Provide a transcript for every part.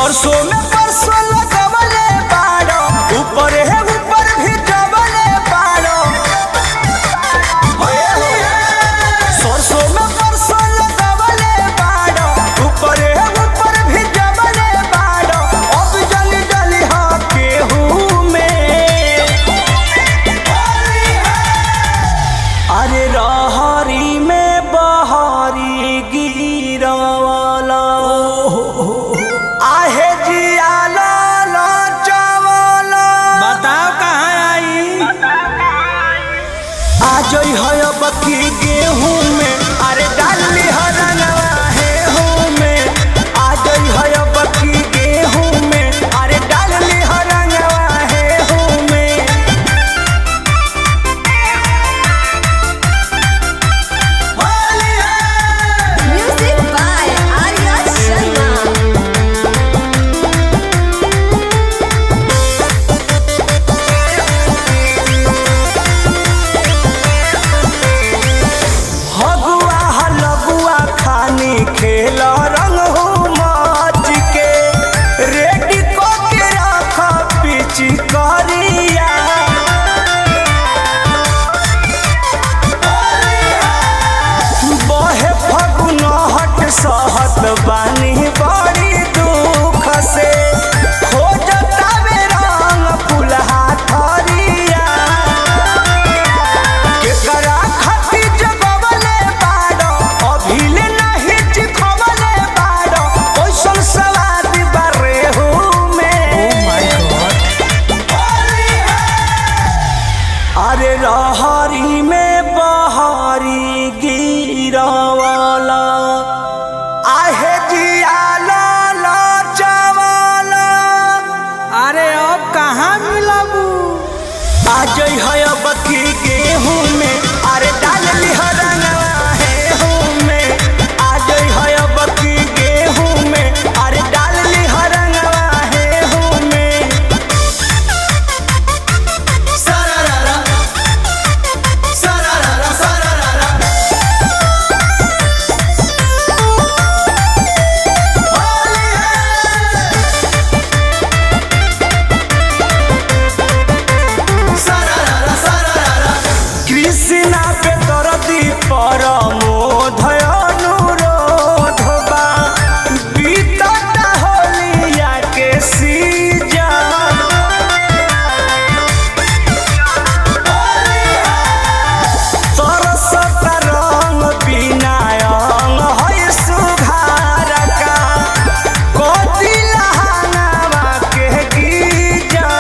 सरसों में परसों लगवले बाड़ो, ऊपर है ऊपर भी जबले बाड़ो। सरसों में परसों लगवले बाड़ो, ऊपर है ऊपर भी जबले बाड़ो। अब जली जली हा केहू में, अरे रहरी में बहारी गिरवाला। आहे जिया लाला चावला, बताओ कहाँ आई? आज है बकी गेहूं में, अरे डाली हरनवा है हूँ में। आज है बकी गेहूं में, अरे डाली हरनवा है हूँ में। Music by Arya Sharma. हगुआ हलगुआ खानी खेल रंग हो माच के, रेडी को के रख पिची करिया। बहे फगुन हट सहत बानी बड़ी दुख से, खोजता में रंग फुलहा थरिया। केकरा खाती जगवले बाड़ो, अभिले नहीं चिखवले बाड़ो। ओइसन सवाद बारे हूँ में। अरे रहरी में बहारी गिरवाला, आहे जिया लाला चावला। अरे अब कहाँ मिलाबू? आज है बकी गेहूं में, अरे डाली हरनवा है हूँ में। आज है बकी गेहूं में, अरे डाली हरनवा है हूँ में। सरारा सरारा सरारा। कृष्णा पे दरदी पर मोधय अनुरोध बा, बीतता होलिया के सीजन। तरसता रंग बिना अंग है सुधार का, कोती लहंगावा के गीजन।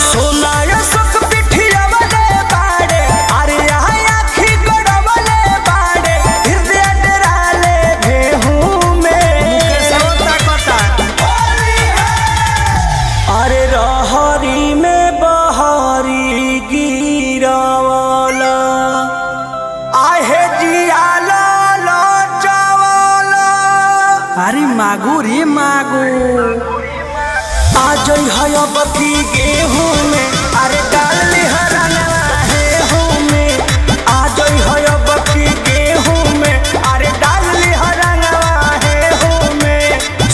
सोनाय सुख पिठियावले बाड़े, अरे यहाँ आँखी गड़वले बाड़े। हृदय डराले भेहूं में। अरे रहरी में बहारी गिरवाला, आहे जिया लाला चावला। अरे मागू रे मागू। आज है बकी गेहूं में, अरे डाली हरनवा है हूँ में। आज है बकी गेहूं में, अरे डाली हरनवा है हूँ में।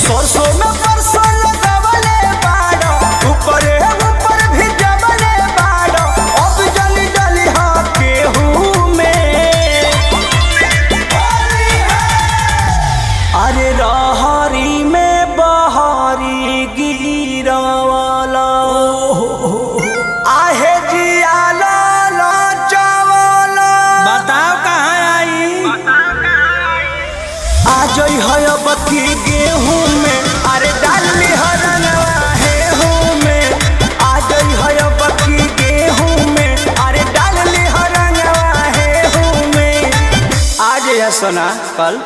सरसों में परसों लगवले बाड़ो, ऊपर है ऊपर भी जबले बाड़ो। अब जली जली हा गेहूं में, अरे रहरी में बहारी गिरवाला। आहे जिया लाला चावला, बताओ कहाँ आई? आज है बकी गेहूं में, अरे डाली हरनवा है हूँ में। आज है बकी गेहूं में, अरे डाली हरनवा है हूँ में। आज है सोना कल